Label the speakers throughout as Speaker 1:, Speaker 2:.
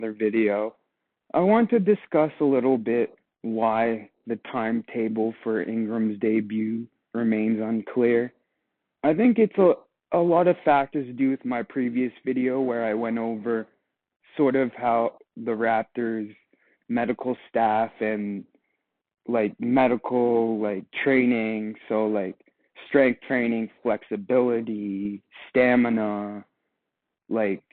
Speaker 1: another video. I want to discuss a little bit why the timetable for Ingram's debut remains unclear. I think it's a lot of factors to do with my previous video where I went over sort of how the Raptors medical staff and medical training, so strength training, flexibility, stamina, like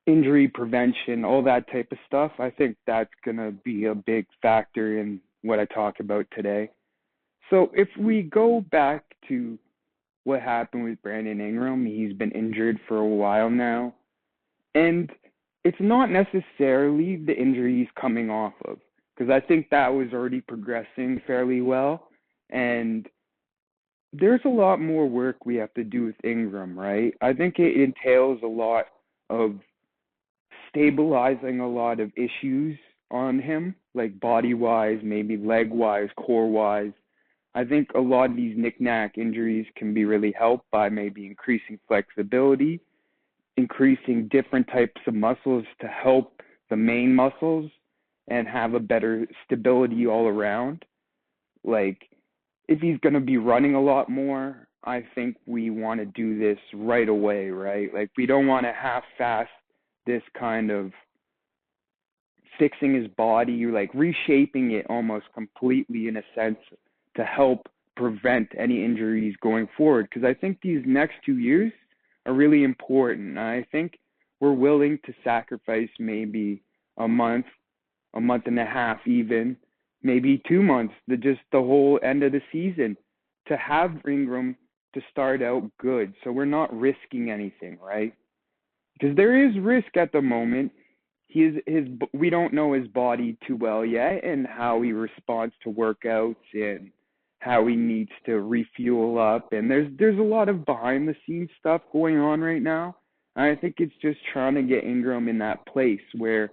Speaker 1: injury prevention, all that type of stuff. I think that's going to be a big factor in what I talk about today. So if we go back to what happened with Brandon Ingram, he's been injured for a while now. And it's not necessarily the injury he's coming off of, because I think that was already progressing fairly well. And there's a lot more work we have to do with Ingram, right? I think it entails a lot of stabilizing a lot of issues on him, like body-wise, maybe leg-wise, core-wise. I think a lot of these knick-knack injuries can be really helped by maybe increasing flexibility, increasing different types of muscles to help the main muscles and have a better stability all around. Like, if he's going to be running a lot more, I think we want to do this right away, right? Like, we don't want to half-fast this kind of fixing his body, or reshaping it almost completely in a sense to help prevent any injuries going forward. Because I think these next 2 years are really important. I think we're willing to sacrifice maybe a month and a half even, maybe 2 months, the whole end of the season to have Ingram to start out good. So we're not risking anything, right? Because there is risk at the moment. We don't know his body too well yet and how he responds to workouts and how he needs to refuel up. And there's a lot of behind the scenes stuff going on right now. And I think it's just trying to get Ingram in that place where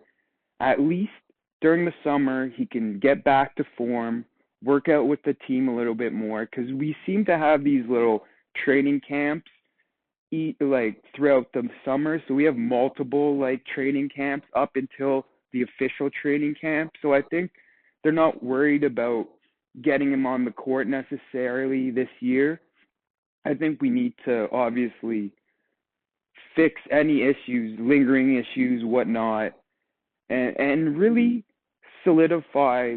Speaker 1: at least during the summer he can get back to form, work out with the team a little bit more, because we seem to have these little training camps throughout the summer. So we have multiple training camps up until the official training camp. So I think they're not worried about getting him on the court necessarily this year. I think we need to obviously fix any issues, lingering issues, whatnot, and really solidify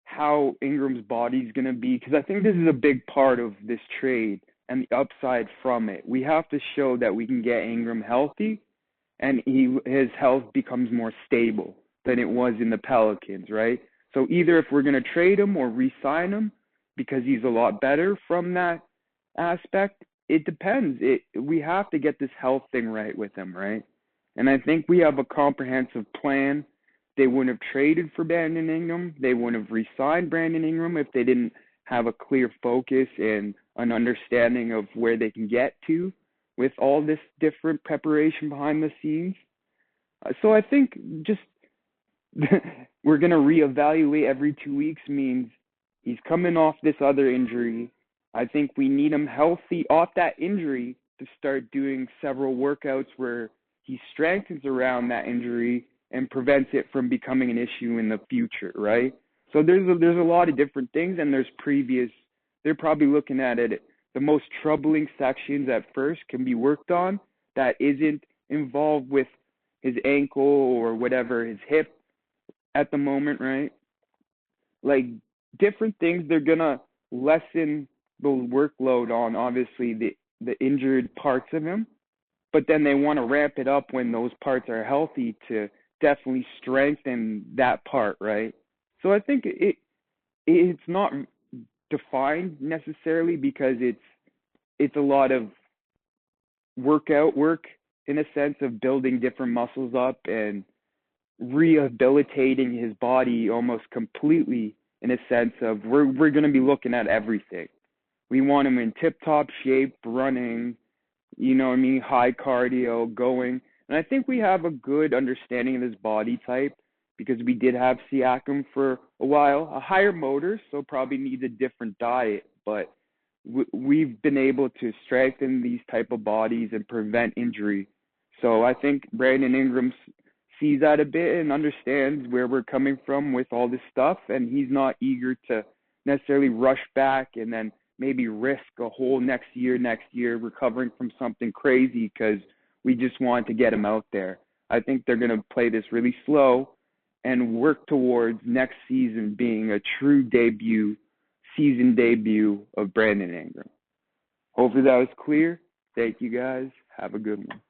Speaker 1: how Ingram's body's going to be, because I think this is a big part of this trade and the upside from it. We have to show that we can get Ingram healthy and his health becomes more stable than it was in the Pelicans, right? So either if we're going to trade him or re-sign him because he's a lot better from that aspect, it depends. We have to get this health thing right with him, right? And I think we have a comprehensive plan. They wouldn't have traded for Brandon Ingram. They wouldn't have re-signed Brandon Ingram if they didn't have a clear focus and an understanding of where they can get to with all this different preparation behind the scenes. So I think just we're going to reevaluate every 2 weeks means he's coming off this other injury. I think we need him healthy off that injury to start doing several workouts where he strengthens around that injury and prevents it from becoming an issue in the future, right? So there's a lot of different things, and they're probably looking at it. The most troubling sections at first can be worked on that isn't involved with his ankle or whatever, his hip at the moment, right? Different things, they're going to lessen the workload on, obviously, the injured parts of him, but then they want to ramp it up when those parts are healthy to definitely strengthen that part, right? So I think it's not defined necessarily because it's a lot of workout work in a sense of building different muscles up and rehabilitating his body almost completely in a sense of we're going to be looking at everything. We want him in tip-top shape, running, high cardio, going. And I think we have a good understanding of his body type because we did have Siakam for a while, a higher motor, so probably needs a different diet. But we've been able to strengthen these type of bodies and prevent injury. So I think Brandon Ingram's sees that a bit and understands where we're coming from with all this stuff, and he's not eager to necessarily rush back and then maybe risk a whole next year recovering from something crazy because we just want to get him out there. I think they're going to play this really slow and work towards next season being a true season debut of Brandon Ingram. Hopefully that was clear. Thank you guys. Have a good one.